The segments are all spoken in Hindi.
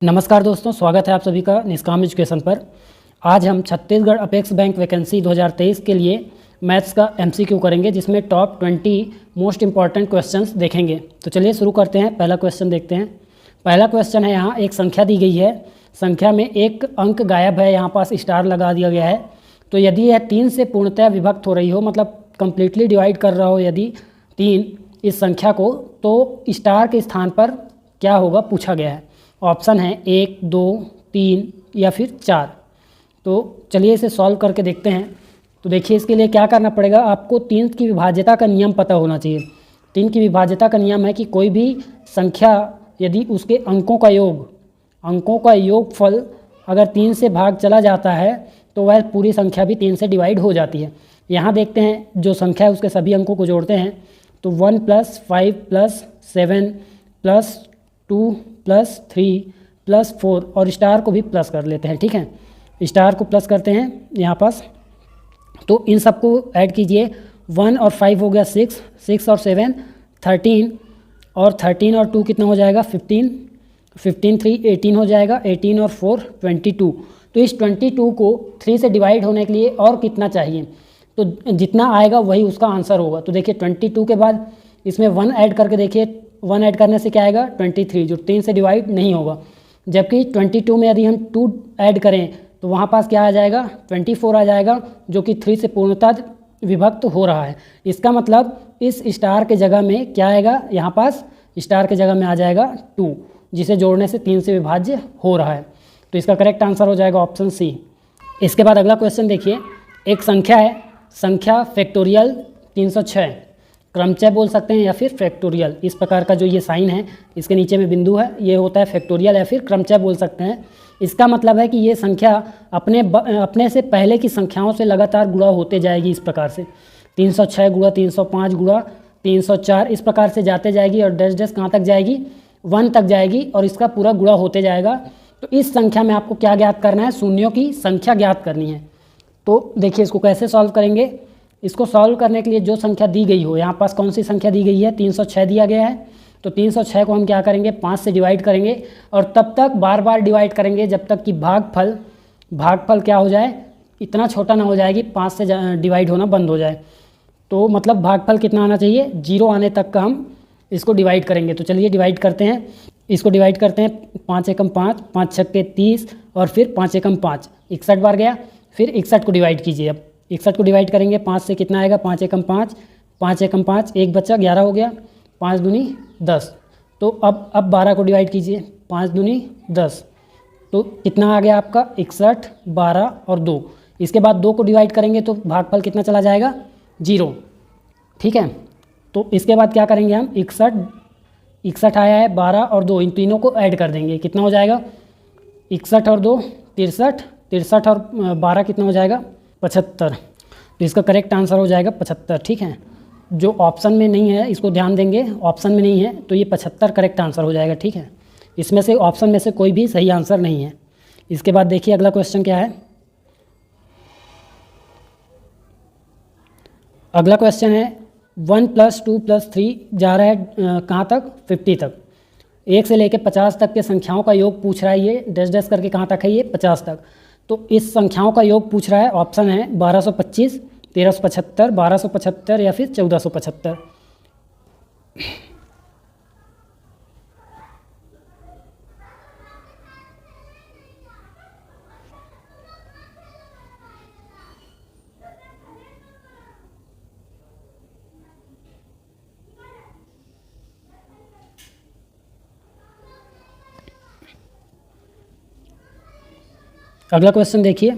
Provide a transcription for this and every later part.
नमस्कार दोस्तों, स्वागत है आप सभी का निष्काम एजुकेशन पर। आज हम छत्तीसगढ़ अपेक्स बैंक वैकेंसी 2023 के लिए मैथ्स का एमसीक्यू करेंगे, जिसमें टॉप 20 मोस्ट इंपॉर्टेंट क्वेश्चंस देखेंगे। तो चलिए शुरू करते हैं। पहला क्वेश्चन देखते हैं। पहला क्वेश्चन है, यहाँ एक संख्या दी गई है, संख्या में एक अंक गायब है, यहाँ पास स्टार लगा दिया गया है। तो यदि यह 3 से पूर्णतः विभक्त हो रही हो, मतलब कंप्लीटली डिवाइड कर रहा हो यदि 3 इस संख्या को, तो स्टार के स्थान पर क्या होगा पूछा गया है। ऑप्शन है 1, 2, 3 या फिर 4। तो चलिए इसे सॉल्व करके देखते हैं। तो देखिए, इसके लिए क्या करना पड़ेगा, आपको 3 की विभाज्यता का नियम पता होना चाहिए। 3 की विभाज्यता का नियम है कि कोई भी संख्या यदि उसके अंकों का योगफल अगर 3 से भाग चला जाता है तो वह पूरी संख्या भी 3 से डिवाइड हो जाती है। यहाँ देखते हैं, जो संख्या है उसके सभी अंकों को जोड़ते हैं तो 1 + 5 + 7 + 2 + 3 + 4 और स्टार को भी प्लस कर लेते हैं। ठीक है, स्टार को प्लस करते हैं यहाँ पास। तो इन सबको ऐड कीजिए। 1 और 5 हो गया 6, 6 और 7 13 और 13 और 2 कितना हो जाएगा 15, 15 3 18 हो जाएगा, 18 और 4 22। तो इस 22 को 3 से डिवाइड होने के लिए और कितना चाहिए, तो जितना आएगा वही उसका आंसर होगा। तो देखिए 22 के बाद इसमें 1 ऐड करके देखिए, 1 ऐड करने से क्या आएगा 23, जो 3 से डिवाइड नहीं होगा। जबकि 22 में यदि हम 2 ऐड करें तो वहाँ पास क्या आ जाएगा 24 आ जाएगा, जो कि 3 से पूर्णतः विभक्त हो रहा है। इसका मतलब इस स्टार के जगह में क्या आएगा, यहाँ पास स्टार के जगह में आ जाएगा 2, जिसे जोड़ने से 3 से विभाज्य हो रहा है। तो इसका करेक्ट आंसर हो जाएगा ऑप्शन सी। इसके बाद अगला क्वेश्चन देखिए। एक संख्या है, संख्या फैक्टोरियल 306, क्रमचय बोल सकते हैं या फिर फैक्टोरियल। इस प्रकार का जो ये साइन है, इसके नीचे में बिंदु है, ये होता है फैक्टोरियल या फिर क्रमचय बोल सकते हैं। इसका मतलब है कि ये संख्या अपने से पहले की संख्याओं से लगातार गुणा होते जाएगी। इस प्रकार से 306 गुणा 305 गुणा 304 इस प्रकार से जाते जाएगी और डैश डैश कहाँ तक जाएगी 1 तक जाएगी और इसका पूरा गुणा होते जाएगा। तो इस संख्या में आपको क्या ज्ञात करना है, शून्यों की संख्या ज्ञात करनी है। तो देखिए इसको कैसे सॉल्व करेंगे। इसको सॉल्व करने के लिए जो संख्या दी गई हो, यहाँ पास कौन सी संख्या दी गई है 306 दिया गया है। तो 306 को हम क्या करेंगे 5 से डिवाइड करेंगे और तब तक बार बार डिवाइड करेंगे जब तक कि भागफल क्या हो जाए, इतना छोटा ना हो जाए कि 5 से डिवाइड होना बंद हो जाए। तो मतलब भागफल कितना आना चाहिए, 0 आने तक का हम इसको डिवाइड करेंगे। तो चलिए डिवाइड करते हैं। इसको डिवाइड करते हैं 5 एकम 5, 5 छक्के 30 और फिर 5 एकम 5, 61 बार गया। फिर 61 को डिवाइड कीजिए। अब 61 को डिवाइड करेंगे 5 से कितना आएगा 5 एकम 5, 5 एकम 5 एक बच्चा 11 हो गया, 5 दूनी 10। तो अब 12 को डिवाइड कीजिए, 5 दूनी 10। तो कितना आ गया आपका 61, 12 और 2। इसके बाद 2 को डिवाइड करेंगे तो भागफल कितना चला जाएगा 0। ठीक है, तो इसके बाद क्या करेंगे हम 61 आया है, 12 और 2 इन तीनों को ऐड कर देंगे। कितना हो जाएगा 61 और 2 63, 63 और 12 कितना हो जाएगा 75। तो इसका करेक्ट आंसर हो जाएगा 75। ठीक है, जो ऑप्शन में नहीं है इसको ध्यान देंगे, ऑप्शन में नहीं है तो ये 75 करेक्ट आंसर हो जाएगा। ठीक है, इसमें से ऑप्शन में से कोई भी सही आंसर नहीं है। इसके बाद देखिए अगला क्वेश्चन क्या है। अगला क्वेश्चन है 1 + 2 + 3 जा रहा है कहाँ तक 50 तक। 1 से लेकर 50 तक के संख्याओं का योग पूछ रहा है। ये डैश डैश करके कहाँ तक है, ये 50 तक। तो इस संख्याओं का योग पूछ रहा है। ऑप्शन है 1225, 1375, 1275 या फिर 1475। अगला क्वेश्चन देखिए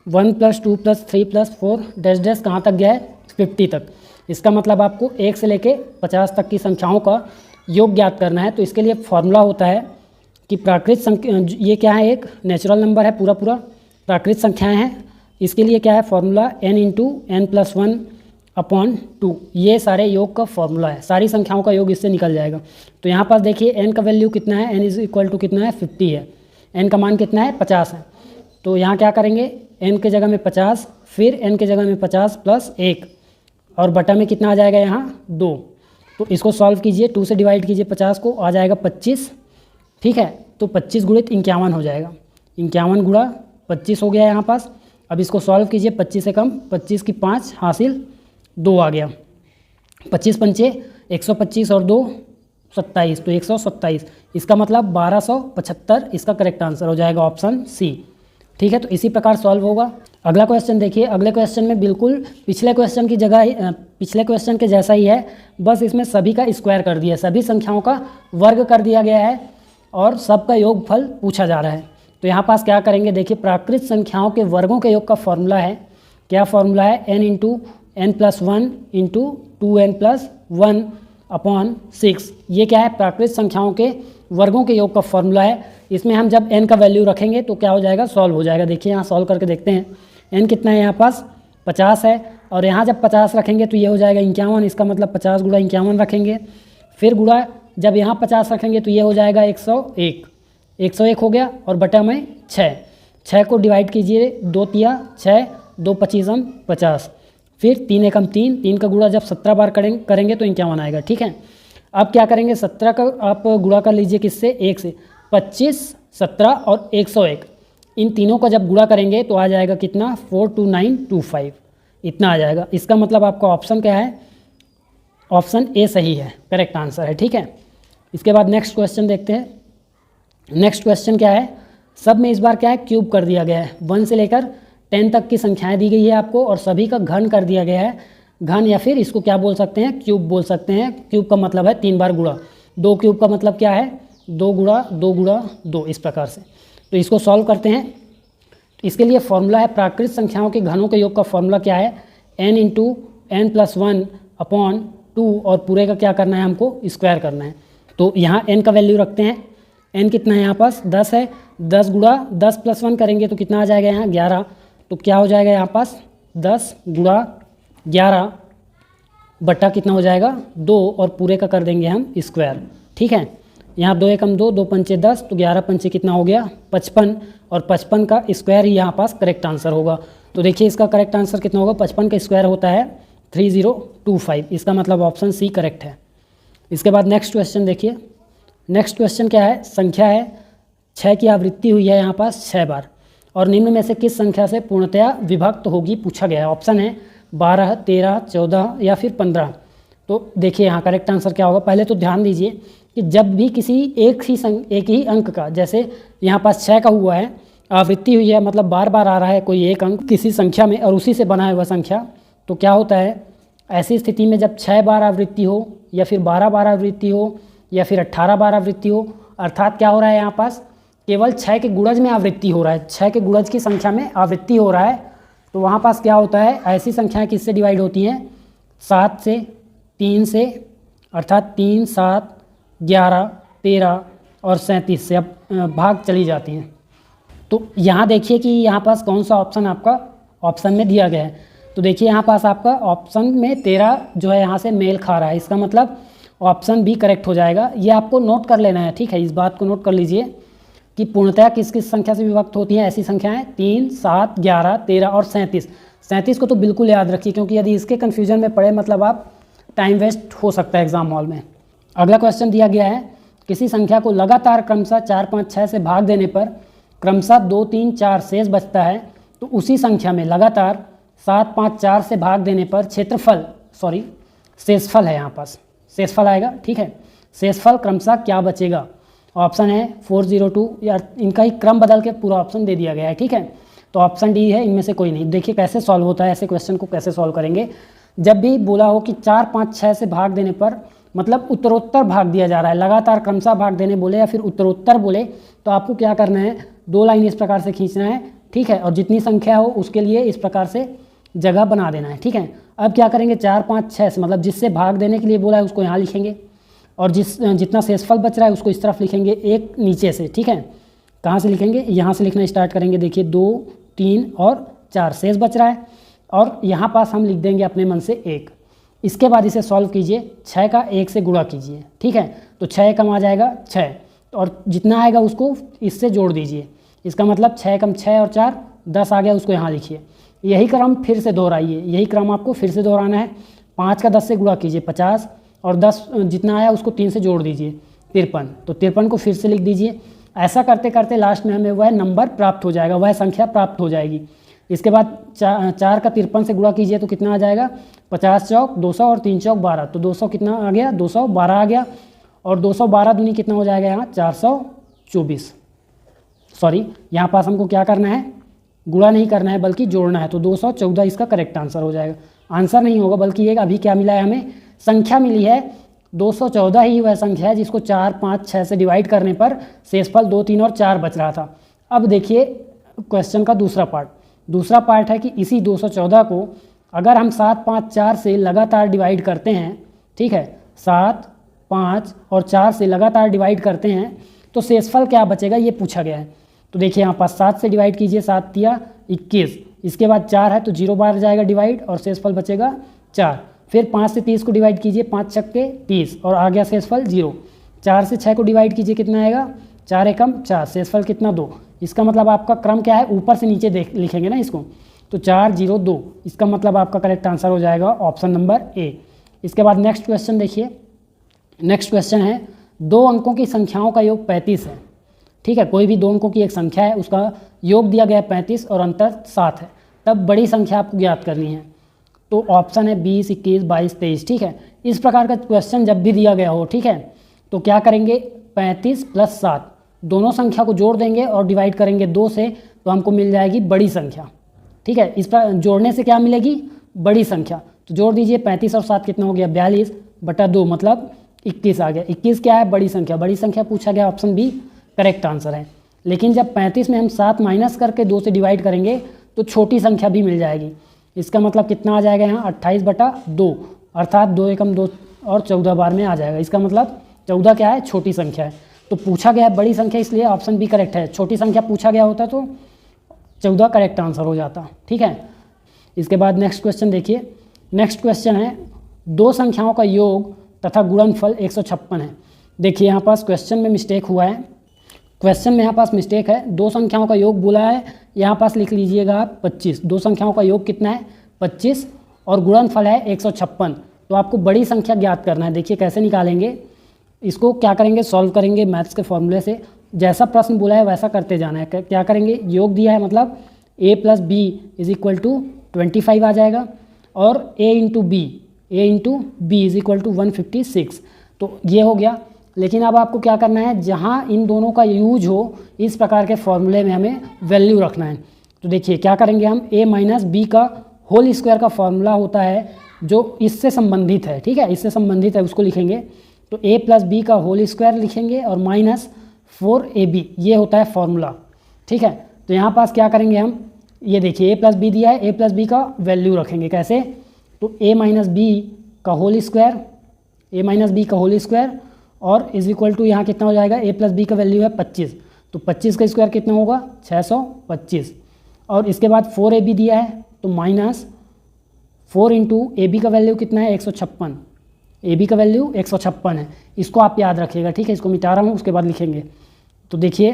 1 + 2 + 3 + 4 डैश डैश कहाँ तक गया है 50 तक। इसका मतलब आपको 1 से लेके 50 तक की संख्याओं का योग ज्ञात करना है। तो इसके लिए फॉर्मूला होता है कि प्राकृत संख्या, ये क्या है एक नेचुरल नंबर है, पूरा प्राकृत संख्याएं हैं। इसके लिए क्या है फॉर्मूला n × n+1/2। ये सारे योग का फॉर्मूला है, सारी संख्याओं का योग इससे निकल जाएगा। तो यहाँ पास देखिए n का वैल्यू कितना है, n = कितना है 50 है, n का मान कितना है 50 है। तो यहाँ क्या करेंगे n के जगह में 50, फिर n के जगह में 50 + 1 और बटा में कितना आ जाएगा यहाँ 2। तो इसको सॉल्व कीजिए, 2 से डिवाइड कीजिए 50 को, आ जाएगा 25। ठीक है, तो 25 गुणित 51 हो जाएगा। 51 गुणा 25 हो गया यहाँ पास। अब इसको सॉल्व कीजिए, 25 से कम 25 की 5 हासिल 2 आ गया। 25 पंचे 125 और 2 27, तो 127। इसका मतलब 1275 इसका करेक्ट आंसर हो जाएगा ऑप्शन सी। ठीक है, तो इसी प्रकार सॉल्व होगा। अगला क्वेश्चन देखिए। अगले क्वेश्चन में बिल्कुल पिछले क्वेश्चन की जगह पिछले क्वेश्चन के जैसा ही है, बस इसमें सभी का स्क्वायर कर दिया, सभी संख्याओं का वर्ग कर दिया गया है और सबका योगफल पूछा जा रहा है। तो यहाँ पास क्या करेंगे, देखिए प्राकृत संख्याओं के वर्गों के योग का फॉर्मूला है। क्या फॉर्मूला है? n into N plus one into 2n plus 1 upon 6। ये क्या है? प्राकृत संख्याओं के वर्गों के योग का फॉर्मूला है। इसमें हम जब n का वैल्यू रखेंगे तो क्या हो जाएगा? सॉल्व हो जाएगा। देखिए यहाँ सॉल्व करके देखते हैं। n कितना है यहाँ पास? 50 है, और यहाँ जब 50 रखेंगे तो ये हो जाएगा 51। इसका मतलब 50 गुणा 51 रखेंगे, फिर गुणा जब यहाँ 50 रखेंगे तो ये हो जाएगा 101। 101 हो गया, और बटा में 6 को डिवाइड कीजिए, 2 तिया 6, 2 पचीसम 50, फिर 3 एकम 3, 3 का गुणा जब 17 बार करेंगे तो 51 आएगा। ठीक है, अब क्या करेंगे? 17 का आप गुणा कर लीजिए किससे? 1 से। 25, 17 और 101, इन तीनों का जब गुणा करेंगे तो आ जाएगा कितना? 42925, इतना आ जाएगा। इसका मतलब आपका ऑप्शन क्या है? ऑप्शन ए सही है, करेक्ट आंसर है। ठीक है, इसके बाद नेक्स्ट क्वेश्चन देखते हैं। नेक्स्ट क्वेश्चन क्या है? सब में इस बार क्या है? क्यूब कर दिया गया है। 1 से लेकर 10 तक की संख्याएं दी गई है आपको, और सभी का घन कर दिया गया है। घन या फिर इसको क्या बोल सकते हैं? क्यूब बोल सकते हैं। क्यूब का मतलब है 3 बार गुणा। 2 क्यूब का मतलब क्या है? 2 गुणा 2 गुणा 2, इस प्रकार से। तो इसको सॉल्व करते हैं। इसके लिए फॉर्मूला है, प्राकृत संख्याओं के घनों के योग का फॉर्मूला क्या है? n into N plus 1 upon 2, और पूरे का क्या करना है? हमको स्क्वायर करना है। तो यहाँ n का वैल्यू रखते हैं। n कितना है यहाँ पास? 10 है। 10 गुणा 10 प्लस 1 करेंगे तो कितना आ जाएगा यहाँ? 11। तो क्या हो जाएगा यहाँ पास? 10 गुणा 11 बट्टा कितना हो जाएगा? 2, और पूरे का कर देंगे हम स्क्वायर। ठीक है, यहाँ 2 एकम 2, 2 पंचे 10, तो 11 पंचे कितना हो गया? 55, और 55 का स्क्वायर ही यहाँ पास करेक्ट आंसर होगा। तो देखिए इसका करेक्ट आंसर कितना होगा? 55 का स्क्वायर होता है 3025। इसका मतलब ऑप्शन सी करेक्ट है। इसके बाद नेक्स्ट क्वेश्चन देखिए। नेक्स्ट क्वेश्चन क्या है? संख्या है 6 की आवृत्ति हुई है यहाँ पास 6 बार, और निम्न में से किस संख्या से पूर्णतया विभक्त होगी पूछा गया है। ऑप्शन है 12, 13, 14 या फिर 15। तो देखिए यहाँ करेक्ट आंसर क्या होगा? पहले तो ध्यान दीजिए कि जब भी किसी एक ही अंक का, जैसे यहाँ पास 6 का हुआ है, आवृत्ति हुई है, मतलब बार बार आ रहा है कोई एक अंक किसी संख्या में और उसी से बना हुआ संख्या, तो क्या होता है ऐसी स्थिति में जब 6 बार आवृत्ति हो, या फिर 12 बार आवृत्ति हो, या फिर 18 बार आवृत्ति हो, अर्थात क्या हो रहा है यहाँ पास? केवल 6 के गुणज में आवृत्ति हो रहा है, 6 के गुणज की संख्या में आवृत्ति हो रहा है। तो वहाँ पास क्या होता है? ऐसी संख्याएं किससे डिवाइड होती हैं? 7 से, 3 से, अर्थात 3, 7, 11, 13 और 37 से अब भाग चली जाती हैं। तो यहाँ देखिए कि यहाँ पास कौन सा ऑप्शन आपका ऑप्शन में दिया गया है। तो देखिए यहाँ पास आपका ऑप्शन में 13 जो है यहाँ से मेल खा रहा है। इसका मतलब ऑप्शन बी करेक्ट हो जाएगा। ये आपको नोट कर लेना है। ठीक है, इस बात को नोट कर लीजिए कि पूर्णतया किस किस संख्या से विभक्त होती हैं ऐसी संख्याएं? 3, 7, 11, 13 और 37। 37 को तो बिल्कुल याद रखिए, क्योंकि यदि इसके कन्फ्यूजन में पड़े मतलब आप टाइम वेस्ट हो सकता है एग्जाम हॉल में। अगला क्वेश्चन दिया गया है, किसी संख्या को लगातार क्रमशः 4, 5, 6 से भाग देने पर क्रमशः 2, 3, 4 शेष बचता है, तो उसी संख्या में लगातार 7, 5, 4 से भाग देने पर शेषफल है यहाँ पास, शेषफल आएगा। ठीक है, शेषफल क्रमशः क्या बचेगा? ऑप्शन है 402, या इनका ही क्रम बदल के पूरा ऑप्शन दे दिया गया है। ठीक है, तो ऑप्शन डी है, इनमें से कोई नहीं। देखिए कैसे सॉल्व होता है, ऐसे क्वेश्चन को कैसे सॉल्व करेंगे। जब भी बोला हो कि 4, 5, 6 से भाग देने पर, मतलब उत्तरोत्तर भाग दिया जा रहा है, लगातार क्रमशः भाग देने बोले या फिर उत्तरोत्तर बोले, तो आपको क्या करना है? 2 लाइन इस प्रकार से खींचना है। ठीक है, और जितनी संख्या हो उसके लिए इस प्रकार से जगह बना देना है। ठीक है, अब क्या करेंगे? 4, 5, 6 से, मतलब जिससे भाग देने के लिए बोला है उसको यहाँ लिखेंगे, और जितना शेषफल बच रहा है उसको इस तरफ लिखेंगे, एक नीचे से। ठीक है, कहाँ से लिखेंगे? यहाँ से लिखना स्टार्ट करेंगे। देखिए 2, 3 और 4 शेष बच रहा है, और यहाँ पास हम लिख देंगे अपने मन से 1। इसके बाद इसे सॉल्व कीजिए, 6 का 1 से गुणा कीजिए। ठीक है, तो 6 कम आ जाएगा 6, और जितना आएगा उसको इससे जोड़ दीजिए। इसका मतलब 6 कम 6 और 4 10 आ गया, उसको यहाँ लिखिए। यही क्रम फिर से दोहराइए, यही क्रम आपको फिर से दोहराना है। 5 का 10 से गुणा कीजिए 50, और 10 जितना आया उसको 3 से जोड़ दीजिए 53, तो 53 को फिर से लिख दीजिए। ऐसा करते करते लास्ट में हमें वह नंबर प्राप्त हो जाएगा, वह संख्या प्राप्त हो जाएगी। इसके बाद 4 का 53 से गुणा कीजिए तो कितना आ जाएगा, 50 चौक 200 और 3 चौक 12, तो 200 कितना आ गया, 212 आ गया। और 212 दूनी कितना हो जाएगा यहाँ 424। सॉरी, यहाँ पास हमको क्या करना है, गुणा नहीं करना है बल्कि जोड़ना है, तो 214 इसका करेक्ट आंसर हो जाएगा। आंसर नहीं होगा बल्कि एक अभी क्या मिला है, हमें संख्या मिली है 214 ही वह संख्या है जिसको 4, 5, 6 से डिवाइड करने पर शेषफल 2, 3 और 4 बच रहा था। अब देखिए क्वेश्चन का दूसरा पार्ट है कि इसी 214 को अगर हम 7, 5, 4 से लगातार डिवाइड करते हैं, ठीक है, 7, 5 और 4 से लगातार डिवाइड करते हैं तो शेषफल क्या बचेगा ये पूछा गया है। तो देखिए यहाँ पास 7 से डिवाइड कीजिए, 7 तिया 21, इसके बाद 4 है तो 0 बार जाएगा डिवाइड और शेषफल बचेगा 4। फिर 5 से 30 को डिवाइड कीजिए, 5 छक्के 30 और आ गया शेषफल 0। 4 से 6 को डिवाइड कीजिए, कितना आएगा, 4 एकम 4, शेषफल कितना 2। इसका मतलब आपका क्रम क्या है, ऊपर से नीचे लिखेंगे ना इसको, तो 4, 0, 2, इसका मतलब आपका करेक्ट आंसर हो जाएगा ऑप्शन नंबर ए। इसके बाद नेक्स्ट क्वेश्चन देखिए, नेक्स्ट क्वेश्चन है 2 अंकों की संख्याओं का योग 35 है, ठीक है, कोई भी 2 अंकों की एक संख्या है, उसका योग दिया गया है 35 और अंतर 7 है, तब बड़ी संख्या आपको ज्ञात करनी है। तो ऑप्शन है 20, 21, 22, 23, ठीक है। इस प्रकार का क्वेश्चन जब भी दिया गया हो, ठीक है, तो क्या करेंगे, 35 + 7 दोनों संख्या को जोड़ देंगे और डिवाइड करेंगे 2 से, तो हमको मिल जाएगी बड़ी संख्या, ठीक है। इस पर जोड़ने से क्या मिलेगी, बड़ी संख्या। तो जोड़ दीजिए, 35 और 7 कितना हो गया, 42/2 मतलब 21 आ गया। 21 क्या है, बड़ी संख्या, बड़ी संख्या पूछा गया, ऑप्शन बी करेक्ट आंसर है। लेकिन जब 35 में हम 7 माइनस करके 2 से डिवाइड करेंगे तो छोटी संख्या भी मिल जाएगी। इसका मतलब कितना आ जाएगा यहाँ 28/2, अर्थात 2 एकम 2 और 14 बार में आ जाएगा। इसका मतलब 14 क्या है, छोटी संख्या है। तो पूछा गया है बड़ी संख्या, इसलिए ऑप्शन बी करेक्ट है। छोटी संख्या पूछा गया होता तो 14 करेक्ट आंसर हो जाता, ठीक है। इसके बाद नेक्स्ट क्वेश्चन देखिए, नेक्स्ट क्वेश्चन है 2 संख्याओं का योग तथा गुणनफल 156 है। देखिए यहाँ पास क्वेश्चन में मिस्टेक हुआ है, क्वेश्चन में यहाँ पास मिस्टेक है, 2 संख्याओं का योग बोला है, यहाँ पास लिख लीजिएगा आप 25। 2 संख्याओं का योग कितना है, 25 और गुणनफल है 156। तो आपको बड़ी संख्या ज्ञात करना है। देखिए कैसे निकालेंगे इसको, क्या करेंगे, सॉल्व करेंगे मैथ्स के फॉर्मूले से, जैसा प्रश्न बोला है वैसा करते जाना है। क्या करेंगे, योग दिया है मतलब a + b = 25 आ जाएगा और a × b = 156, तो ये हो गया। लेकिन अब आपको क्या करना है, जहाँ इन दोनों का यूज हो इस प्रकार के फॉर्मूले में हमें वैल्यू रखना है। तो देखिए क्या करेंगे हम, a - b का होल स्क्वायर का फॉर्मूला होता है जो इससे संबंधित है, ठीक है, इससे संबंधित है, उसको लिखेंगे। तो a + b का होल स्क्वायर लिखेंगे और -4ab, ये होता है फॉर्मूला, ठीक है। तो यहाँ पास क्या करेंगे हम, ये देखिए a + b दिया है, a + b का वैल्यू रखेंगे कैसे, तो a - b का होल स्क्वायर और = यहाँ कितना हो जाएगा, a + b का वैल्यू है 25, तो 25 का स्क्वायर कितना होगा 625। और इसके बाद 4ab दिया है तो -4 × ab का वैल्यू कितना है 156, ab का वैल्यू 156 है। इसको आप याद रखिएगा, ठीक है, इसको मिटा रहा हूँ उसके बाद लिखेंगे। तो देखिए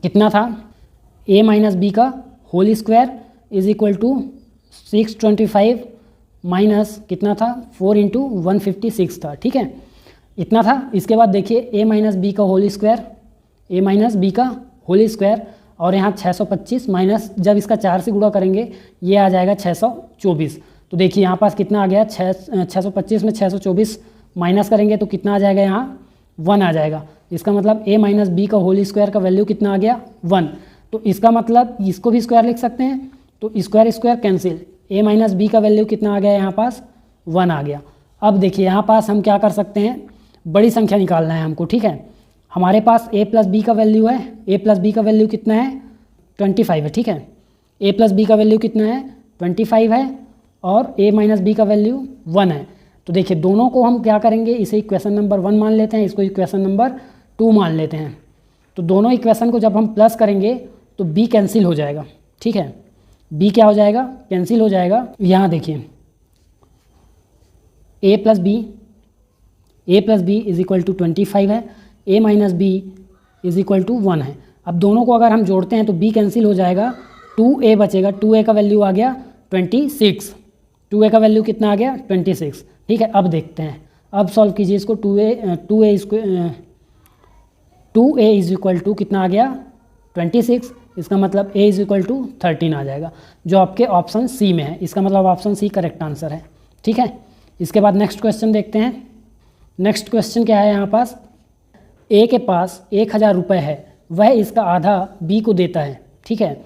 कितना था, a - b का होल स्क्वायर = 625 माइनस कितना था 4 × 156 था, ठीक है, इतना था। इसके बाद देखिए a - b का होल स्क्वायर और यहाँ 625 माइनस जब इसका 4 से गुणा करेंगे ये आ जाएगा 624। तो देखिए यहाँ पास कितना आ गया, 625 में 624 माइनस करेंगे तो कितना आ जाएगा, यहाँ 1 आ जाएगा। इसका मतलब a - b का होल स्क्वायर का वैल्यू कितना आ गया 1। तो इसका मतलब इसको भी स्क्वायर लिख सकते हैं, तो स्क्वायर कैंसिल, a - b का वैल्यू कितना आ गया, यहाँ पास 1 आ गया। अब देखिए यहाँ पास हम क्या कर सकते हैं, बड़ी संख्या निकालना है हमको, ठीक है। हमारे पास a + b का वैल्यू है, a + b का वैल्यू कितना है 25 है, ठीक है, a + b का वैल्यू कितना है 25 है और a - b का वैल्यू 1 है। तो देखिए दोनों को हम क्या करेंगे, इसे इक्वेशन नंबर 1 मान लेते हैं, इसको इक्वेशन नंबर 2 मान लेते हैं। तो दोनों इक्वेशन को जब हम प्लस करेंगे तो b कैंसिल हो जाएगा, ठीक है, b क्या हो जाएगा, कैंसिल हो जाएगा। यहाँ देखिए a + b = 25 है, a - b = 1 है। अब दोनों को अगर हम जोड़ते हैं तो b कैंसिल हो जाएगा, 2a बचेगा, 2a का वैल्यू आ गया 26, 2a का वैल्यू कितना आ गया 26, ठीक है। अब देखते हैं, अब सॉल्व कीजिए इसको, 2a 2a is equal to कितना आ गया 26, इसका मतलब a इज इक्वल टू 13 आ जाएगा, जो आपके ऑप्शन सी में है। इसका मतलब ऑप्शन सी करेक्ट आंसर है। ठीक है, इसके बाद नेक्स्ट क्वेश्चन देखते हैं। नेक्स्ट क्वेश्चन क्या है यहाँ पास, ए के पास 1000 रुपये है, वह इसका आधा बी को देता है। ठीक है,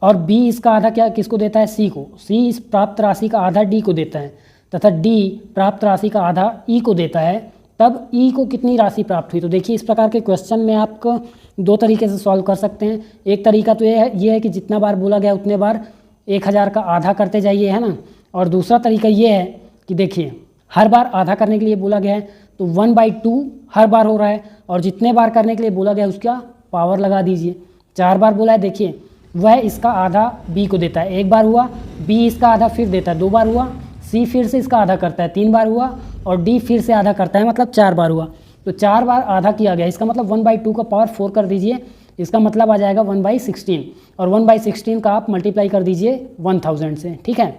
और बी इसका आधा क्या किसको देता है, सी को। सी इस प्राप्त राशि का आधा डी को देता है तथा डी प्राप्त राशि का आधा ई को देता है, तब ई को कितनी राशि प्राप्त हुई। तो देखिए इस प्रकार के क्वेश्चन में आपको दो तरीके से सॉल्व कर सकते हैं। एक तरीका तो ये है कि जितना बार बोला गया उतने बार 1000 का आधा करते जाइए, है ना। और दूसरा तरीका ये है कि देखिए हर बार आधा करने के लिए बोला गया है तो 1/2 हर बार हो रहा है, और जितने बार करने के लिए बोला गया है उसका पावर लगा दीजिए। 4 बार बोला है, देखिए वह इसका आधा बी को देता है, 1 बार हुआ, बी इसका आधा फिर देता है, 2 बार हुआ, सी फिर से इसका आधा करता है, 3 बार हुआ, और डी फिर से आधा करता है, मतलब 4 बार हुआ। तो 4 बार आधा किया गया, इसका मतलब 1/2 का पावर 4 कर दीजिए, इसका मतलब आ जाएगा 1/16, और 1/16 का आप मल्टीप्लाई कर दीजिए 1000 से। ठीक है,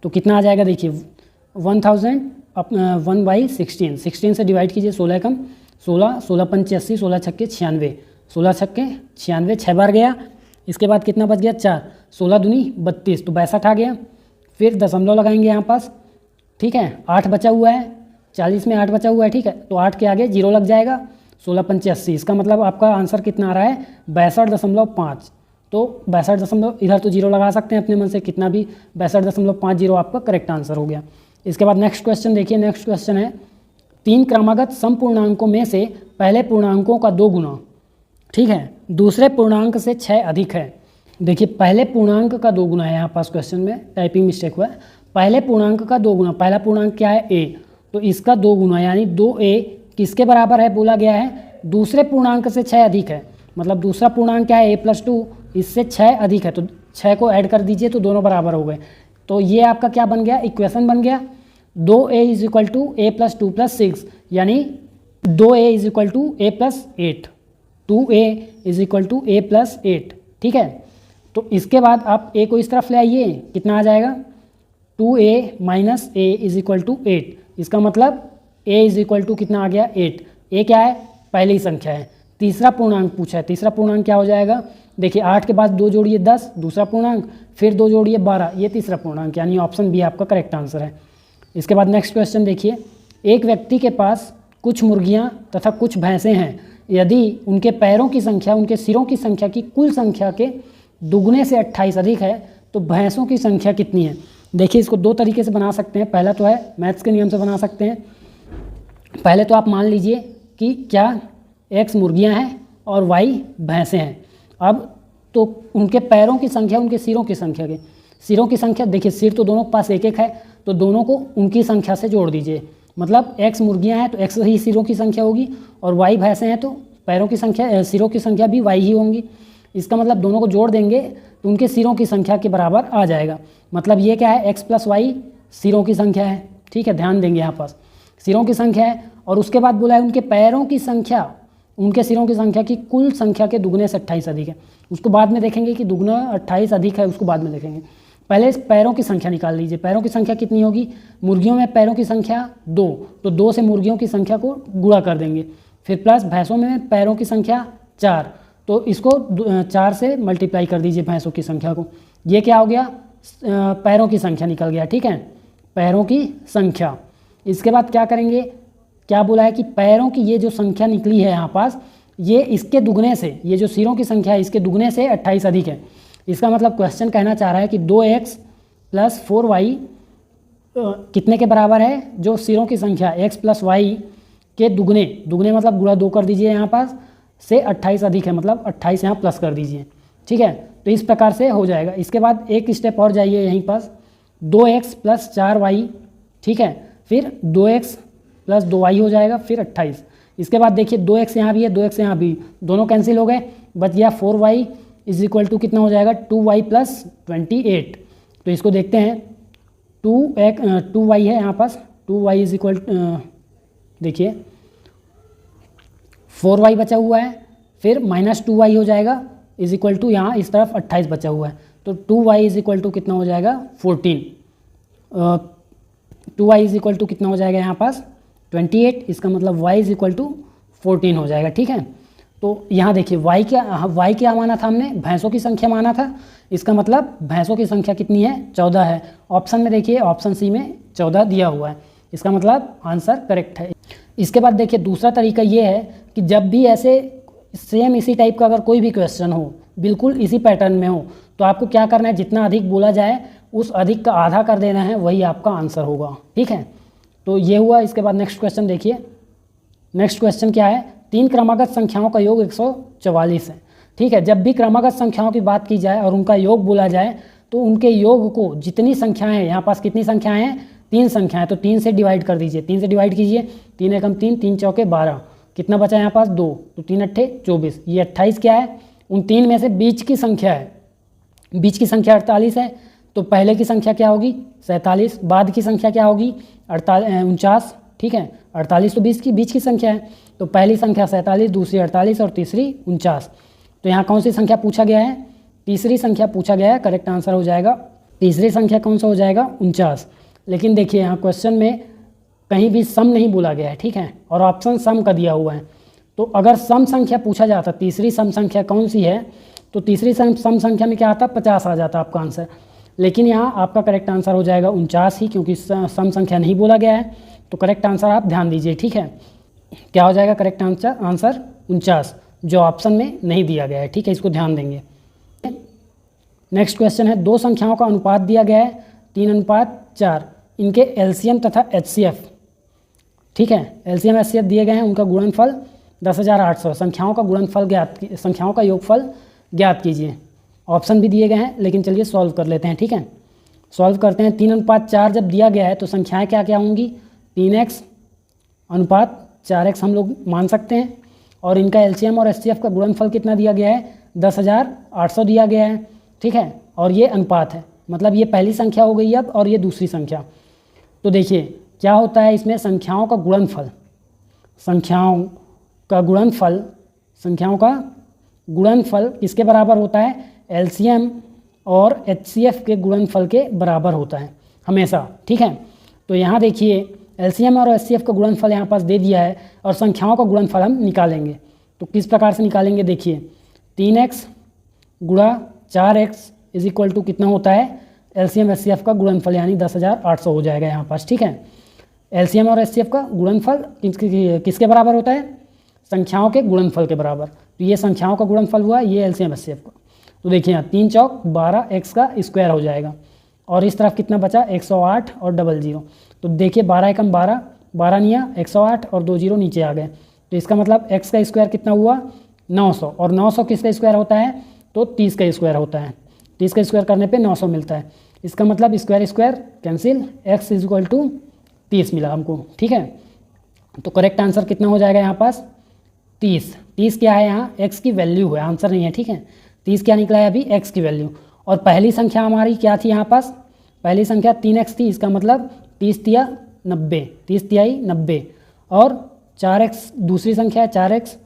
तो कितना आ जाएगा देखिए 1000 1/16, 16 से डिवाइड कीजिए, 16 कम 16, 16 पंचे 80, 16 छक्के 96, 16 छक्के 96, 6 बार गया। इसके बाद कितना बच गया 4, 16 दूनी 32, तो 62 आ गया। फिर दशमलव लगाएंगे यहाँ पास। ठीक है, 8 बचा हुआ है, 40 में 8 बचा हुआ है। ठीक है, तो 8 के आगे 0 लग जाएगा, 16 पंचे 80, इसका मतलब आपका आंसर कितना आ रहा है 62.5। तो 62 इधर तो 0 लगा सकते हैं अपने मन से, कितना भी 62.50 आपका करेक्ट आंसर हो गया। इसके बाद नेक्स्ट क्वेश्चन देखिए। नेक्स्ट क्वेश्चन है 3 क्रमागत सम पूर्णांकों में से पहले पूर्णांकों का 2 गुना, ठीक है, दूसरे पूर्णांक से 6 अधिक है। देखिए पहले पूर्णांक का 2 गुना है, यहाँ पास क्वेश्चन में टाइपिंग मिस्टेक हुआ है। पहले पूर्णांक का 2 गुना, पहला पूर्णांक क्या है a, तो इसका 2 गुना यानी 2a किसके बराबर है बोला गया है, दूसरे पूर्णांक से 6 अधिक है। मतलब दूसरा पूर्णांक क्या है a+2, इससे 6 अधिक है, तो 6 को ऐड कर दीजिए तो दोनों बराबर हो गए। तो ये आपका क्या बन गया, इक्वेशन बन गया 2a = a+2 + 6, यानी 2a = a + 8, 2a = a + 8। ठीक है, तो इसके बाद आप a को इस तरफ ले आइए, कितना आ जाएगा 2a - a = 8। इसका मतलब a = कितना आ गया 8। a क्या है, पहली संख्या है। तीसरा पूर्णांक पूछा है, तीसरा पूर्णांक क्या हो जाएगा, देखिए 8 के बाद 2 जोड़िए 10, दूसरा पूर्णांक, फिर 2 जोड़िए 12, ये तीसरा पूर्णांक, यानी ऑप्शन बी आपका करेक्ट आंसर है। इसके बाद नेक्स्ट क्वेश्चन देखिए, एक व्यक्ति के पास कुछ मुर्गियां तथा कुछ भैंसें हैं, यदि उनके पैरों की संख्या उनके सिरों की संख्या की कुल संख्या के दुगने से 28 अधिक है, तो भैंसों की संख्या कितनी है। देखिए इसको 2 तरीके से बना सकते हैं। पहला तो है मैथ्स के नियम से बना सकते हैं। पहले तो आप मान लीजिए कि क्या x मुर्गियां हैं और y भैंसें हैं। अब तो उनके पैरों की संख्या उनके सिरों की संख्या के, सिरों की संख्या देखिए सिर तो दोनों के पास एक एक है, तो दोनों को उनकी संख्या से जोड़ दीजिए। मतलब x मुर्गियां हैं तो x ही सिरों की संख्या होगी, और y भैंसें हैं तो पैरों की संख्या सिरों की संख्या भी y ही होंगी। इसका मतलब दोनों को जोड़ देंगे तो उनके सिरों की संख्या के बराबर आ जाएगा। मतलब ये क्या है, x + y सिरों की संख्या है। ठीक है, ध्यान देंगे यहाँ पास सिरों की संख्या है, और उसके बाद बोला है उनके पैरों की संख्या उनके सिरों की संख्या की कुल संख्या के दुगने से 28 अधिक है। उसको बाद में देखेंगे कि दुगना 28 अधिक है, उसको बाद में देखेंगे। पहले इस पैरों की संख्या निकाल लीजिए। पैरों की संख्या कितनी होगी, मुर्गियों में पैरों की संख्या 2, तो 2 से मुर्गियों की संख्या को गुणा कर देंगे, फिर प्लस भैंसों में पैरों की संख्या 4, तो इसको 4 से मल्टीप्लाई कर दीजिए भैंसों की संख्या को। ये क्या हो गया, पैरों की संख्या निकल गया। ठीक है, पैरों की संख्या। इसके बाद क्या करेंगे, क्या बोला है कि पैरों की ये जो संख्या निकली है यहाँ पास, ये इसके दुगने से, ये जो सिरों की संख्या है इसके दुगने से 28 अधिक है। इसका मतलब क्वेश्चन कहना चाह रहा है कि 2x + 4y कितने के बराबर है, जो सिरों की संख्या x + y के दुगने, दुगने मतलब गुणा 2 कर दीजिए यहाँ पास, से 28 अधिक है, मतलब 28 यहाँ प्लस कर दीजिए। ठीक है, तो इस प्रकार से हो जाएगा। इसके बाद एक स्टेप और जाइए यहीं पास, 2x + 4y, ठीक है, फिर 2x + 2y हो जाएगा, फिर 28। इसके बाद देखिए 2x यहाँ भी है, 2x यहाँ भी, दोनों कैंसिल हो गए, बच गया 4y = कितना हो जाएगा 2y + 28। तो इसको देखते हैं, 2y है यहाँ पास, 2y देखिए 4y बचा हुआ है, फिर -2y हो जाएगा = यहाँ इस तरफ 28 बचा हुआ है, तो 2y = कितना हो जाएगा 14। 2y = कितना हो जाएगा यहाँ पास 28, इसका मतलब y = 14 हो जाएगा। ठीक है, तो यहाँ देखिए वाई क्या माना था हमने, भैंसों की संख्या माना था। इसका मतलब भैंसों की संख्या कितनी है, 14 है। ऑप्शन में देखिए ऑप्शन सी में 14 दिया हुआ है, इसका मतलब आंसर करेक्ट है। इसके बाद देखिए दूसरा तरीका ये है कि जब भी ऐसे सेम इसी टाइप का अगर कोई भी क्वेश्चन हो, बिल्कुल इसी पैटर्न में हो, तो आपको क्या करना है, जितना अधिक बोला जाए उस अधिक का आधा कर देना है, वही आपका आंसर होगा। ठीक है, तो ये हुआ। इसके बाद नेक्स्ट क्वेश्चन देखिए। नेक्स्ट क्वेश्चन क्या है, 3 क्रमागत संख्याओं का योग 144 है। ठीक है, जब भी क्रमागत संख्याओं की बात की जाए और उनका योग बोला जाए तो उनके योग को जितनी संख्याएं हैं, यहाँ पास कितनी संख्याएं हैं, 3 संख्याएं, तो 3 से डिवाइड कर दीजिए। 3 से डिवाइड कीजिए, 3 एकम 3, 3 चौके 12, कितना बचा यहाँ पास 2, तो 3 अट्ठे 24, ये 28 क्या है, उन 3 में से बीच की संख्या है, बीच की संख्या 48 है, तो पहले की संख्या क्या होगी 47, बाद की संख्या क्या होगी 49। ठीक है, 48 तो बीच की संख्या है, तो पहली संख्या 47, दूसरी 48 और तीसरी 49। तो यहाँ कौन सी संख्या पूछा गया है, तीसरी संख्या पूछा गया है, करेक्ट आंसर हो जाएगा तीसरी संख्या कौन सा हो जाएगा 49। लेकिन देखिए यहाँ क्वेश्चन में कहीं भी सम नहीं बोला गया है। ठीक है, और ऑप्शन सम का दिया हुआ है, तो अगर सम संख्या पूछा जाता, तीसरी सम संख्या कौन सी है, तो तीसरी सम संख्या में क्या आता, 50 आ जाता आपका आंसर। लेकिन यहाँ आपका करेक्ट आंसर हो जाएगा 49 ही, क्योंकि सम संख्या नहीं बोला गया है। तो करेक्ट आंसर आप ध्यान दीजिए। ठीक है, क्या हो जाएगा करेक्ट आंसर 49, जो ऑप्शन में नहीं दिया गया है। ठीक है, इसको ध्यान देंगे। नेक्स्ट क्वेश्चन है, 2 संख्याओं का अनुपात दिया गया है 3:4, इनके एलसीएम तथा एचसीएफ। ठीक है, एलसीएम एचसीएफ दिए गए हैं, उनका गुणनफल 10,800। संख्याओं का गुणनफल संख्याओं का योगफल ज्ञात कीजिए। ऑप्शन भी दिए गए हैं, लेकिन चलिए सॉल्व कर लेते हैं। ठीक है, सॉल्व करते हैं। 3:4 जब दिया गया है तो संख्याएं क्या क्या होंगी, 3x अनुपात 4x हम लोग मान सकते हैं, और इनका एलसीएम और एचसीएफ का गुणनफल कितना दिया गया है 10,800 दिया गया है। ठीक है, और ये अनुपात है, मतलब ये पहली संख्या हो गई अब, और ये दूसरी संख्या। तो देखिए क्या होता है इसमें, संख्याओं का गुणनफल किसके बराबर होता है, एलसीएम और एचसीएफ के गुणनफल के बराबर होता है हमेशा। ठीक है, तो यहाँ देखिए एलसीएम और एचसीएफ का गुणनफल यहाँ पास दे दिया है, और संख्याओं का गुणनफल हम निकालेंगे। तो किस प्रकार से निकालेंगे, देखिए 3x गुणा 4x इज इक्वल टू कितना होता है, एलसीएम एचसीएफ का गुणनफल, यानी 10,800 हो जाएगा यहाँ पास। ठीक है, एलसीएम और एचसीएफ का गुणनफल किसके बराबर होता है, संख्याओं के गुणनफल के बराबर। तो ये संख्याओं का गुणनफल हुआ, ये एलसीएम एचसीएफ का। तो देखिए यहाँ 3 चौक 12 x का स्क्वायर हो जाएगा, और इस तरफ कितना बचा 108 और 00। तो देखिए 12 एकम 12, 12 निया 108 और 2 0 नीचे आ गए। तो इसका मतलब x का स्क्वायर कितना हुआ 900, और 900 किसका स्क्वायर होता है, तो 30 का स्क्वायर होता है। 30 का स्क्वायर करने पे 900 मिलता है। इसका मतलब square cancel, x is equal to 30 मिला हमको। ठीक है, तो करेक्ट आंसर कितना हो जाएगा यहाँ पास 30। 30 क्या है, यहाँ x की वैल्यू है, आंसर नहीं है। ठीक है, 30 क्या निकला है अभी, x की वैल्यू। और पहली संख्या हमारी क्या थी, यहाँ पास पहली संख्या 3x थी, इसका मतलब 30 तिया 90, 30 तिहाई 90, और 4x दूसरी संख्या है 4x,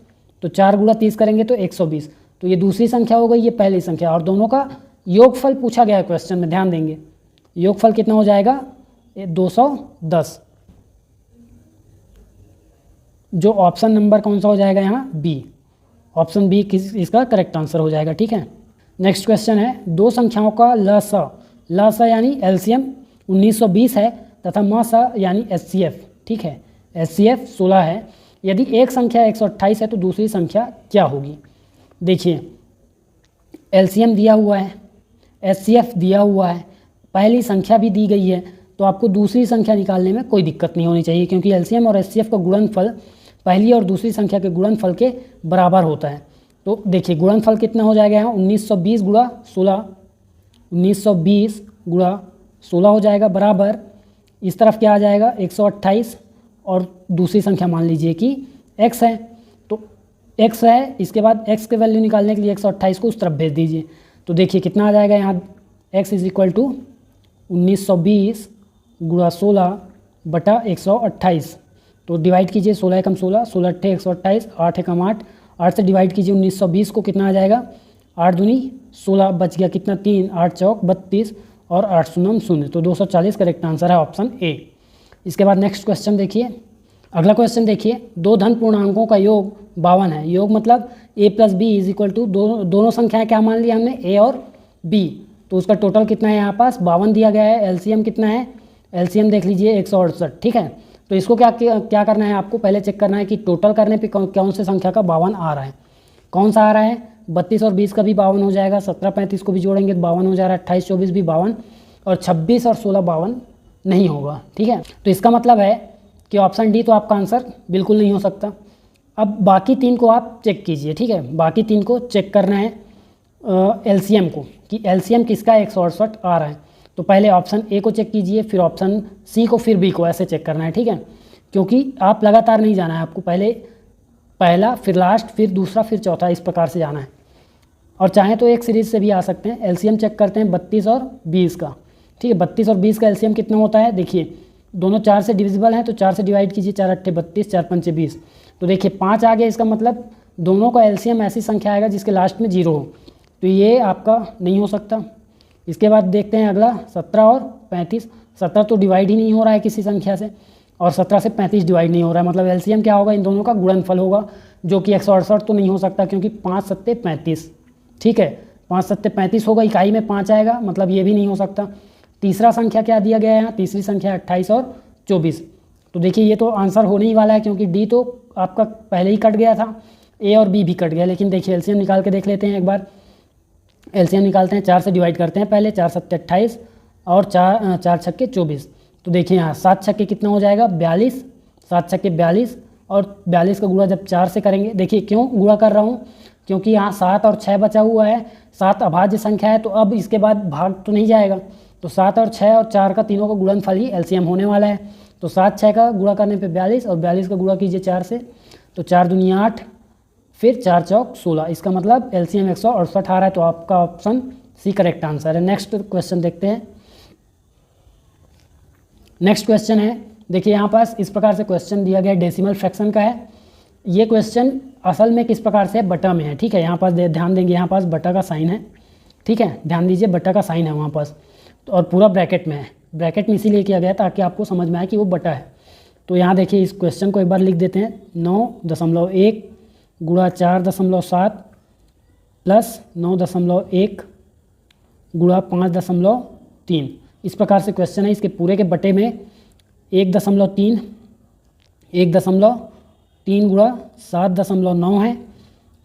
तो 4 गुणा 30 करेंगे तो 120। तो ये दूसरी संख्या हो गई, ये पहली संख्या, और दोनों का योगफल पूछा गया है क्वेश्चन में, ध्यान देंगे। योगफल कितना हो जाएगा 210, जो ऑप्शन नंबर कौन सा हो जाएगा यहाँ बी, ऑप्शन बी इसका करेक्ट आंसर हो जाएगा। ठीक है, नेक्स्ट क्वेश्चन है, 2 संख्याओं का लसा यानी एलसीएम 1920 है, तथा मसा यानी एचसीएफ। ठीक है, एचसीएफ 16 है। यदि एक संख्या 128 है तो दूसरी संख्या क्या होगी। देखिए एलसीएम दिया हुआ है, एचसीएफ दिया हुआ है, पहली संख्या भी दी गई है, तो आपको दूसरी संख्या निकालने में कोई दिक्कत नहीं होनी चाहिए, क्योंकि एलसीएम और एचसीएफ का गुणनफल पहली और दूसरी संख्या के गुणनफल के बराबर होता है। तो देखिए गुणनफल कितना हो जाएगा यहाँ 1920 गुणा 16, 1920 गुणा 16 हो जाएगा, बराबर इस तरफ क्या आ जाएगा 128, और दूसरी संख्या मान लीजिए कि x है, तो x है, इसके बाद x के वैल्यू निकालने के लिए 128 को उस तरफ भेज दीजिए। तो देखिए कितना आ जाएगा यहाँ x इज इक्वल टू 1920 गुणा 16 बटा 128। तो डिवाइड कीजिए, 16 एकम 16, 16 अट्ठे 128, 8 एकम 8, 8 से डिवाइड कीजिए 1920 को, कितना आ जाएगा 8 दूनी 16, बच गया कितना 3, 8 चौक 32 और 8 शून्य 0, तो 240 करेक्ट आंसर है ऑप्शन ए। इसके बाद नेक्स्ट क्वेश्चन देखिए, अगला क्वेश्चन देखिए, दो धन पूर्णांकों का योग 52 है। योग मतलब a plus B is equal to दोनों संख्याएं क्या मान लिया हमने, a और b, तो उसका टोटल कितना है, यहाँ पास 52 दिया गया है। एलसीएम कितना है, एलसीएम देख लीजिए 168, ठीक है। तो इसको क्या करना है, आपको पहले चेक करना है कि टोटल करने पे कौन से संख्या का 52 आ रहा है। कौन सा आ रहा है, 32 और 20 का भी 52 हो जाएगा, 17 35 को भी जोड़ेंगे तो 52 हो जा रहा है, 28 24 भी 52, और 26 और 16 52 नहीं होगा, ठीक है। तो इसका मतलब है कि ऑप्शन डी तो आपका आंसर बिल्कुल नहीं हो सकता। अब बाकी 3 को आप चेक कीजिए, ठीक है। बाकी 3 को चेक करना है एलसीएम को, कि एलसीएम किसका 168 आ रहा है। तो पहले ऑप्शन ए को चेक कीजिए, फिर ऑप्शन सी को, फिर बी को, ऐसे चेक करना है, ठीक है। क्योंकि आप लगातार नहीं जाना है, आपको पहले पहला फिर लास्ट फिर दूसरा फिर चौथा, इस प्रकार से जाना है। और चाहें तो एक सीरीज से भी आ सकते हैं। एलसीएम चेक करते हैं 32 और 20 का, ठीक है। 32 और 20 का एलसीएम कितना होता है, देखिए दोनों 4 से डिविजिबल हैं, तो 4 से डिवाइड कीजिए, 4 8 32, 4 5 20, तो देखिए 5 आ गया। इसका मतलब दोनों का एलसीएम ऐसी संख्या आएगा जिसके लास्ट में 0 हो, तो ये आपका नहीं हो सकता। इसके बाद देखते हैं अगला 17 और 35। 17 तो डिवाइड ही नहीं हो रहा है किसी संख्या से, और 17 से 35 डिवाइड नहीं हो रहा है, मतलब एलसीएम क्या होगा, इन दोनों का गुणनफल होगा, जो कि 168 तो नहीं हो सकता, क्योंकि 5 सत्ते 35, ठीक है। 5 सत्ते 35 होगा, इकाई में 5 आएगा, मतलब ये भी नहीं हो सकता। तीसरा संख्या क्या दिया गया है यहाँ, तीसरी संख्या 28 और 24, तो देखिए ये तो आंसर होने ही वाला है, क्योंकि डी तो आपका पहले ही कट गया था, ए और बी भी कट गया। लेकिन देखिए एलसीएम निकाल के देख लेते हैं एक बार। एलसीएम निकालते हैं, 4 से डिवाइड करते हैं पहले, 4 सत्ते 28 और 4 छक्के 24, तो देखिए यहाँ 7 छक्के कितना हो जाएगा, 42, 7 छक्के 42, और 42 का गुणा जब 4 से करेंगे, देखिए क्यों गुणा कर रहा हूँ, क्योंकि यहाँ 7 और 6 बचा हुआ है। 7 अभाज्य संख्या है, तो अब इसके बाद भाग तो नहीं जाएगा, तो 7 और 6 और 4 का तीनों का गुणनफल ही एलसीएम होने वाला है। तो 7 6 का गुणा करने पे 42, और 42 का गुणा कीजिए 4 से, तो 4 दूनी 8, फिर 4 चौक 16, इसका मतलब एलसीएम 168 आ रहा है। तो आपका ऑप्शन सी करेक्ट आंसर है। नेक्स्ट क्वेश्चन देखते हैं। नेक्स्ट क्वेश्चन है, देखिए यहाँ पास इस प्रकार से क्वेश्चन दिया गया, डेसिमल फ्रैक्शन का है। ये क्वेश्चन असल में किस प्रकार से बटा में है, ठीक है। यहाँ पास ध्यान देंगे, यहाँ पास बटा का साइन है, ठीक है, ध्यान दीजिए, बटा का साइन है वहाँ पास, और पूरा ब्रैकेट में है। ब्रैकेट में इसीलिए किया गया ताकि आपको समझ में आए कि वो बटा है। तो यहाँ देखिए इस क्वेश्चन को एक बार लिख देते हैं, 9.1 गुणा 4.7 प्लस 9.1 गुणा 5.3, इस प्रकार से क्वेश्चन है। इसके पूरे के बटे में 1.3 गुणा 7.9 है,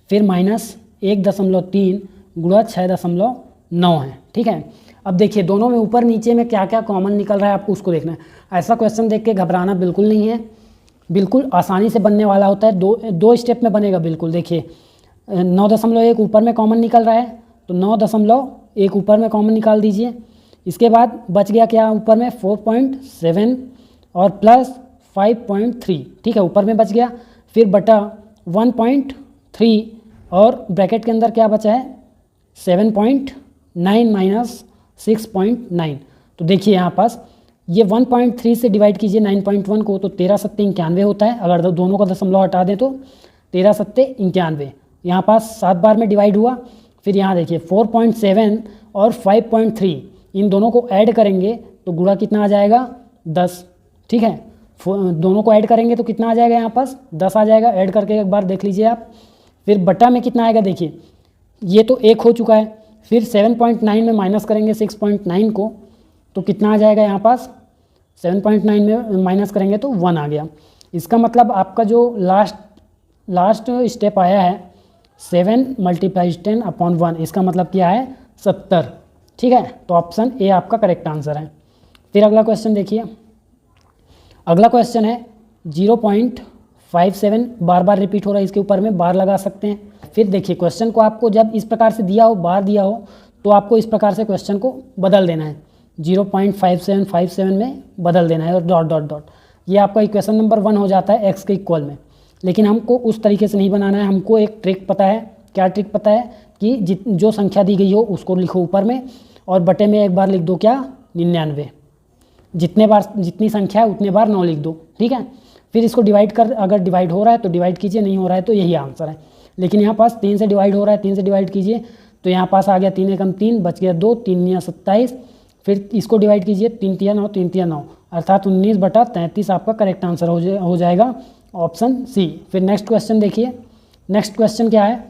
फिर माइनस 1.3 गुणा 6.9 है, ठीक है। अब देखिए दोनों में ऊपर नीचे में क्या क्या कॉमन निकल रहा है, आपको उसको देखना है। ऐसा क्वेश्चन देख के घबराना बिल्कुल नहीं है, बिल्कुल आसानी से बनने वाला होता है, दो स्टेप में बनेगा बिल्कुल। देखिए 9.1 ऊपर में कॉमन निकल रहा है, तो 9.1 ऊपर में कॉमन निकाल दीजिए। इसके बाद बच गया क्या ऊपर में, 4.7 और प्लस 5.3, ठीक है, ऊपर में बच गया। फिर बटा 1.3 और ब्रैकेट के अंदर क्या बचा है, 7.9 माइनस 6.9। तो देखिए यहाँ पास ये 1.3 से डिवाइड कीजिए 9.1 को, तो 13 सत्ते 91 होता है। अगर दोनों का दशमलव हटा दें तो 13 सत्ते 91, यहाँ पास 7 बार में डिवाइड हुआ। फिर यहाँ देखिए 4.7 और 5.3, इन दोनों को ऐड करेंगे तो गुणा कितना आ जाएगा, 10, ठीक है। दोनों को ऐड करेंगे तो कितना आ जाएगा, यहाँ पास 10 आ जाएगा। ऐड करके एक बार देख लीजिए आप। फिर बटा में कितना आएगा, देखिए ये तो 1 हो चुका है। फिर 7.9 में माइनस करेंगे 6.9 को, तो कितना आ जाएगा, यहाँ पास 7.9 में माइनस करेंगे तो 1 आ गया। इसका मतलब आपका जो लास्ट स्टेप आया है 7 × 10/1, इसका मतलब क्या है, 70, ठीक है। तो ऑप्शन ए आपका करेक्ट आंसर है। फिर अगला क्वेश्चन देखिए। अगला क्वेश्चन है 0.57, बार बार रिपीट हो रहा है, इसके ऊपर में बार लगा सकते हैं। फिर देखिए क्वेश्चन को आपको जब इस प्रकार से दिया हो, बार दिया हो, तो आपको इस प्रकार से क्वेश्चन को बदल देना है, 0.5757 में बदल देना है, और डॉट डॉट डॉट, ये आपका इक्वेशन नंबर 1 हो जाता है एक्स के इक्वल में। लेकिन हमको उस तरीके से नहीं बनाना है, हमको एक ट्रिक पता है। क्या ट्रिक पता है, कि जो संख्या दी गई हो उसको लिखो ऊपर में, और बटे में एक बार लिख दो क्या, 99, जितनी संख्या है उतने बार 9 लिख दो, ठीक है। फिर इसको डिवाइड कर, अगर डिवाइड हो रहा है तो डिवाइड कीजिए, नहीं हो रहा है तो यही आंसर है। लेकिन यहाँ पास 3 से डिवाइड हो रहा है, 3 से डिवाइड कीजिए, तो यहाँ पास आ गया 3 एकम 3, बच गया 2, 3 × 27, फिर इसको डिवाइड कीजिए, 3 तिया 9, 3 तिया 9, अर्थात 19/33 आपका करेक्ट आंसर हो जाएगा ऑप्शन सी। फिर नेक्स्ट क्वेश्चन देखिए, नेक्स्ट क्वेश्चन क्या है,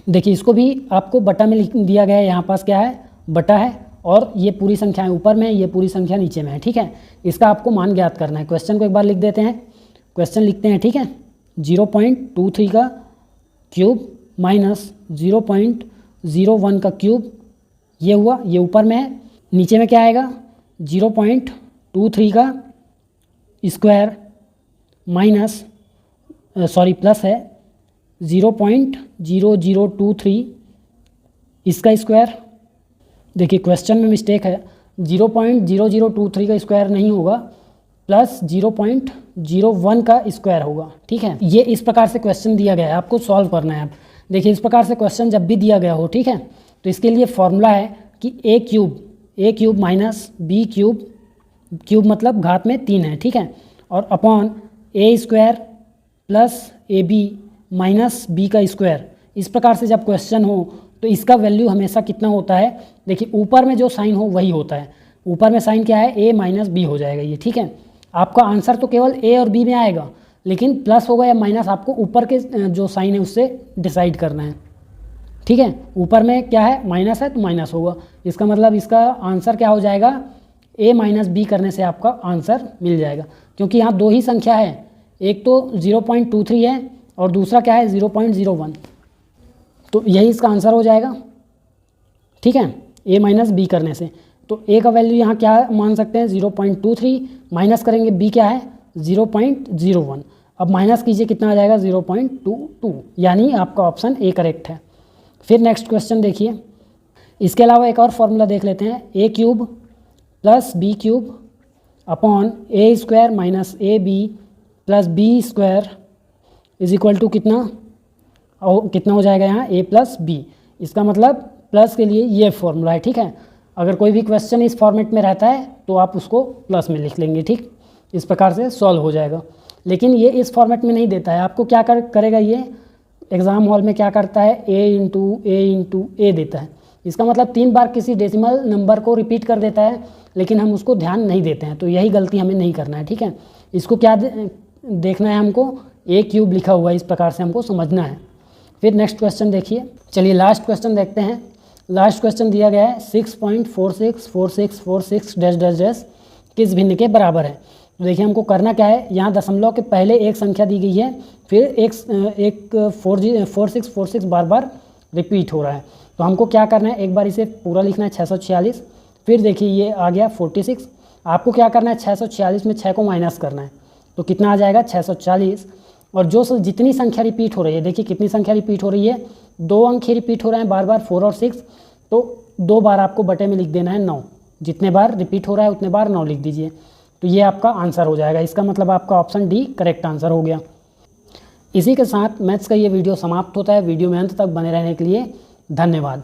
देखिए इसको भी आपको बटा में लिख दिया गया है, यहाँ पास क्या है बटा है और ये पूरी संख्याएं ऊपर में है, ये पूरी संख्या नीचे में है, ठीक है। इसका आपको मान ज्ञात करना है। क्वेश्चन को एक बार लिख देते हैं, क्वेश्चन लिखते हैं, ठीक है। 0.23 का क्यूब माइनस 0.01 का क्यूब, ये हुआ, ये ऊपर में है। नीचे में क्या आएगा 0.23 का स्क्वायर माइनस प्लस है 0.0023 इसका स्क्वायर। देखिए क्वेश्चन में मिस्टेक है, 0.0023 का स्क्वायर नहीं होगा, प्लस 0.01 का स्क्वायर होगा, ठीक है। ये इस प्रकार से क्वेश्चन दिया गया है, आपको सॉल्व करना है। देखिए इस प्रकार से क्वेश्चन जब भी दिया गया हो, ठीक है, तो इसके लिए फॉर्मूला है कि A cube minus B cube मतलब घात में 3 है, ठीक है, और upon A square plus A B minus B का स्क्वायर। इस प्रकार से जब क्वेश्चन हो तो इसका वैल्यू हमेशा कितना होता है, देखिए ऊपर में जो साइन हो वही होता है। ऊपर में साइन क्या है, ए माइनस बी हो जाएगा ये, ठीक है। आपका आंसर तो केवल ए और बी में आएगा, लेकिन प्लस होगा या माइनस आपको ऊपर के जो साइन है उससे डिसाइड करना है, ठीक है। ऊपर में क्या है माइनस है तो माइनस होगा, इसका मतलब इसका आंसर क्या हो जाएगा, ए माइनस बी करने से आपका आंसर मिल जाएगा। क्योंकि यहाँ 2 ही संख्या है, एक तो 0.23 है और दूसरा क्या है 0.01, तो यही इसका आंसर हो जाएगा, ठीक है, ए माइनस बी करने से। तो ए का वैल्यू यहाँ क्या मान सकते हैं 0.23, माइनस करेंगे बी क्या है 0.01। अब माइनस कीजिए कितना आ जाएगा 0.22, यानी आपका ऑप्शन ए करेक्ट है। फिर नेक्स्ट क्वेश्चन देखिए, इसके अलावा एक और फॉर्मूला देख लेते हैं, a cube plus b cube upon A square minus a b plus b square is equal to कितना हो जाएगा यहाँ ए प्लस बी। इसका मतलब प्लस के लिए ये फॉर्मूला है, ठीक है। अगर कोई भी क्वेश्चन इस फॉर्मेट में रहता है तो आप उसको प्लस में लिख लेंगे, ठीक, इस प्रकार से सॉल्व हो जाएगा। लेकिन ये इस फॉर्मेट में नहीं देता है, आपको क्या करेगा ये एग्ज़ाम हॉल में क्या करता है, ए इंटू ए देता है। इसका मतलब 3 बार किसी डेसिमल नंबर को रिपीट कर देता है, लेकिन हम उसको ध्यान नहीं देते हैं, तो यही गलती हमें नहीं करना है, ठीक है। इसको क्या देखना है हमको, ए क्यूब लिखा हुआ है, इस प्रकार से हमको समझना है। फिर नेक्स्ट क्वेश्चन देखिए, चलिए लास्ट क्वेश्चन देखते हैं। लास्ट क्वेश्चन दिया गया है 6.464646 डैश डैश डैश किस भिन्न के बराबर है। तो देखिए हमको करना क्या है, यहाँ दशमलव के पहले एक संख्या दी गई है, फिर एक 4646 बार बार रिपीट हो रहा है। तो हमको क्या करना है, एक बार इसे पूरा लिखना है 646, फिर देखिए ये आ गया 46। आपको क्या करना है 646 में 6 को माइनस करना है, तो कितना आ जाएगा 640। और जो जितनी संख्या रिपीट हो रही है, देखिए कितनी संख्या रिपीट हो रही है, 2 अंक ही रिपीट हो रहे हैं बार बार, 4 और 6, तो 2 बार आपको बटे में लिख देना है 9। जितने बार रिपीट हो रहा है उतने बार 9 लिख दीजिए, तो ये आपका आंसर हो जाएगा। इसका मतलब आपका ऑप्शन डी करेक्ट आंसर हो गया। इसी के साथ मैथ्स का ये वीडियो समाप्त होता है। वीडियो में अंत तक बने रहने के लिए धन्यवाद।